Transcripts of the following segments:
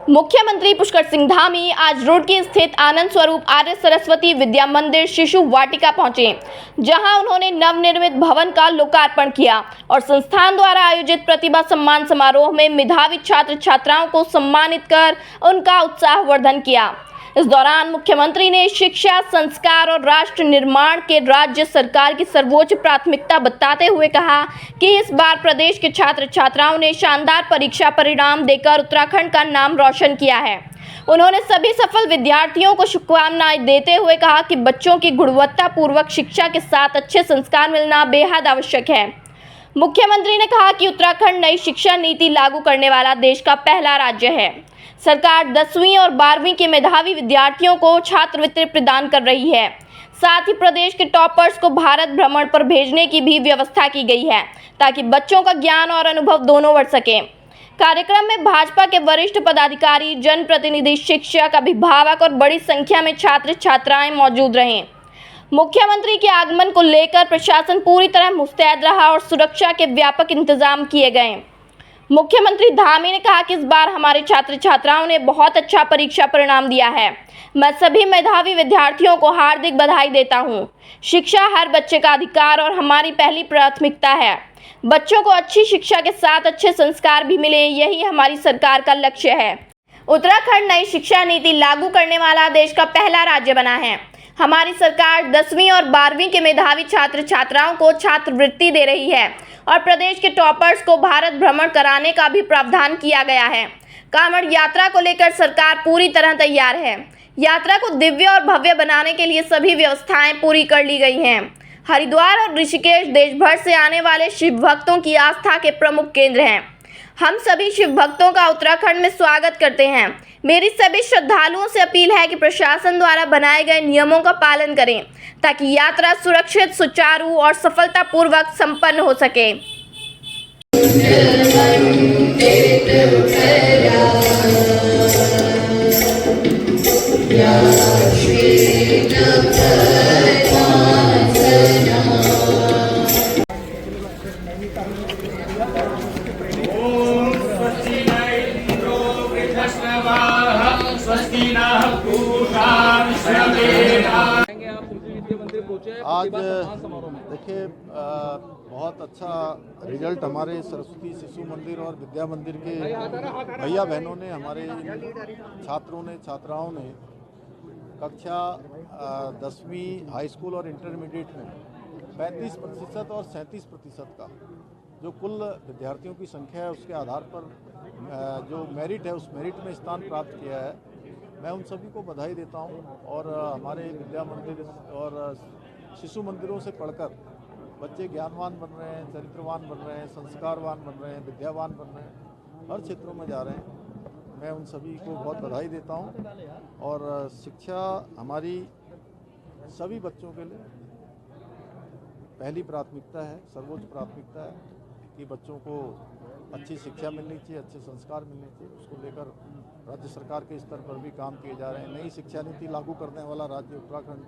मुख्यमंत्री पुष्कर सिंह धामी आज रुड़की स्थित आनंद स्वरूप आर्य सरस्वती विद्या मंदिर शिशु वाटिका पहुंचे, जहां उन्होंने नवनिर्मित भवन का लोकार्पण किया और संस्थान द्वारा आयोजित प्रतिभा सम्मान समारोह में मेधावी छात्र छात्राओं को सम्मानित कर उनका उत्साहवर्धन किया। इस दौरान मुख्यमंत्री ने शिक्षा, संस्कार और राष्ट्र निर्माण के राज्य सरकार की सर्वोच्च प्राथमिकता बताते हुए कहा कि इस बार प्रदेश के छात्र छात्राओं ने शानदार परीक्षा परिणाम देकर उत्तराखंड का नाम रोशन किया है। उन्होंने सभी सफल विद्यार्थियों को शुभकामनाएं देते हुए कहा कि बच्चों की गुणवत्तापूर्वक शिक्षा के साथ अच्छे संस्कार मिलना बेहद आवश्यक है। मुख्यमंत्री ने कहा कि उत्तराखंड नई शिक्षा नीति लागू करने वाला देश का पहला राज्य है। सरकार 10वीं और 12वीं के मेधावी विद्यार्थियों को छात्रवृत्ति प्रदान कर रही है। साथ ही प्रदेश के टॉपर्स को भारत भ्रमण पर भेजने की भी व्यवस्था की गई है, ताकि बच्चों का ज्ञान और अनुभव दोनों बढ़ सके। कार्यक्रम में भाजपा के वरिष्ठ पदाधिकारी, जनप्रतिनिधि, शिक्षक, अभिभावक और बड़ी संख्या में छात्र छात्राएं मौजूद रहे। मुख्यमंत्री के आगमन को लेकर प्रशासन पूरी तरह मुस्तैद रहा और सुरक्षा के व्यापक इंतजाम किए गए। मुख्यमंत्री धामी ने कहा कि इस बार हमारे छात्र छात्राओं ने बहुत अच्छा परीक्षा परिणाम दिया है। मैं सभी मेधावी विद्यार्थियों को हार्दिक बधाई देता हूं। शिक्षा हर बच्चे का अधिकार और हमारी पहली प्राथमिकता है। बच्चों को अच्छी शिक्षा के साथ अच्छे संस्कार भी मिले, यही हमारी सरकार का लक्ष्य है। उत्तराखंड नई शिक्षा नीति लागू करने वाला देश का पहला राज्य बना है। हमारी सरकार 10वीं और 12वीं के मेधावी छात्र छात्राओं को छात्रवृत्ति दे रही है और प्रदेश के टॉपर्स को भारत भ्रमण कराने का भी प्रावधान किया गया है। कांवड़ यात्रा को लेकर सरकार पूरी तरह तैयार है। यात्रा को दिव्य और भव्य बनाने के लिए सभी व्यवस्थाएं पूरी कर ली गई हैं। हरिद्वार और ऋषिकेश देश भर से आने वाले शिव भक्तों की आस्था के प्रमुख केंद्र हैं। हम सभी शिव भक्तों का उत्तराखंड में स्वागत करते हैं। मेरी सभी श्रद्धालुओं से अपील है कि प्रशासन द्वारा बनाए गए नियमों का पालन करें, ताकि यात्रा सुरक्षित, सुचारू और सफलतापूर्वक संपन्न हो सके। आज देखिए बहुत अच्छा रिजल्ट हमारे सरस्वती शिशु मंदिर और विद्या मंदिर के भैया बहनों ने, हमारे छात्रों ने, छात्राओं ने कक्षा 10वीं हाई स्कूल और इंटरमीडिएट में 35% और 37% का जो कुल विद्यार्थियों की संख्या है उसके आधार पर जो मेरिट है उस मेरिट में स्थान प्राप्त किया है। मैं उन सभी को बधाई देता हूं और हमारे विद्या मंदिर और शिशु मंदिरों से पढ़कर बच्चे ज्ञानवान बन रहे हैं, चरित्रवान बन रहे हैं, संस्कारवान बन रहे हैं, विद्यावान बन रहे हैं, हर क्षेत्रों में जा रहे हैं। मैं उन सभी को बहुत बधाई देता हूं और शिक्षा हमारी सभी बच्चों के लिए पहली प्राथमिकता है, सर्वोच्च प्राथमिकता है कि बच्चों को अच्छी शिक्षा मिलनी चाहिए, अच्छे संस्कार मिलने चाहिए। उसको लेकर राज्य सरकार के स्तर पर भी काम किए जा रहे हैं। नई शिक्षा नीति लागू करने वाला राज्य उत्तराखंड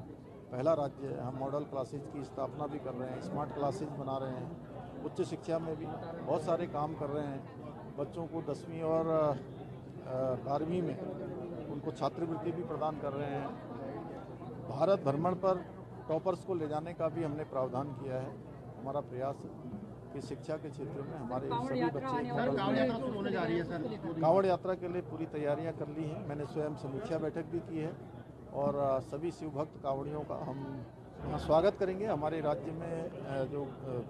पहला राज्य है। हम मॉडल क्लासेज की स्थापना भी कर रहे हैं, स्मार्ट क्लासेज बना रहे हैं, उच्च शिक्षा में भी बहुत सारे काम कर रहे हैं। बच्चों को 10वीं और 12वीं में उनको छात्रवृत्ति भी प्रदान कर रहे हैं। भारत भ्रमण पर टॉपर्स को ले जाने का भी हमने प्रावधान किया है। हमारा प्रयास है कि शिक्षा के क्षेत्र में हमारे सभी बच्चे होने जा रही है। सर, कांवड़ यात्रा के लिए पूरी तैयारियां कर ली हैं। मैंने स्वयं समीक्षा बैठक भी की है और सभी शिव भक्त कांवड़ियों का हम यहाँ स्वागत करेंगे। हमारे राज्य में जो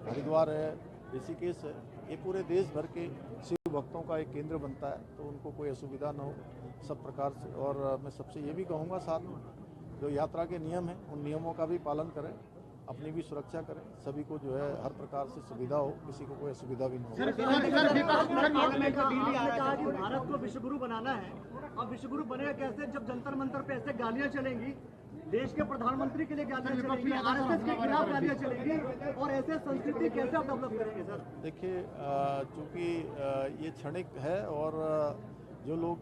हरिद्वार है, ऋषिकेश है, ये पूरे देश भर के शिव भक्तों का एक केंद्र बनता है, तो उनको कोई असुविधा न हो सब प्रकार से। और मैं सबसे ये भी कहूँगा साथ में जो यात्रा के नियम हैं उन नियमों का भी पालन करें, अपनी भी सुरक्षा करें, सभी को जो है हर प्रकार से सुविधा हो, किसी को कोई असुविधा भी न हो। भारत को विश्वगुरु बनाना है और विश्वगुरु बनेगा कैसे, जब जंतर मंतर पे ऐसे गालियां चलेंगी, देश के प्रधानमंत्री के लिए गालियां चलेंगी, आरएसएस के खिलाफ गालियां चलेंगी, और ऐसे संस्कृति कैसे आप डेवलप करेंगे सर? देखिए, चूँकि ये क्षणिक है और जो लोग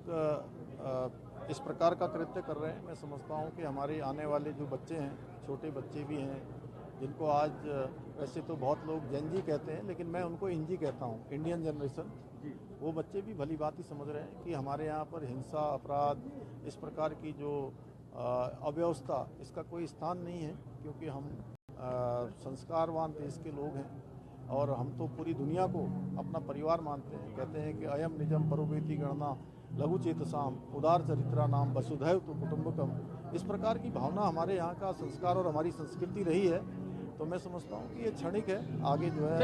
इस प्रकार का कृत्य कर रहे हैं, मैं समझता हूँ कि हमारे आने वाले जो बच्चे हैं, छोटे बच्चे भी हैं, जिनको आज वैसे तो बहुत लोग जेन जी कहते हैं, लेकिन मैं उनको इंजी कहता हूँ, इंडियन जनरेशन। वो बच्चे भी भली भांति समझ रहे हैं कि हमारे यहाँ पर हिंसा, अपराध, इस प्रकार की जो अव्यवस्था, इसका कोई स्थान नहीं है, क्योंकि हम संस्कारवान देश के लोग हैं और हम तो पूरी दुनिया को अपना परिवार मानते हैं। कहते हैं कि अयम निजम परोवेति गणना लघु चेतसाम उदार चरित्रा नाम वसुधैव तो कुटुंबकम, इस प्रकार की भावना हमारे यहाँ का संस्कार और हमारी संस्कृति रही है। तो मैं समझता हूँ कि ये क्षणिक है, आगे जो है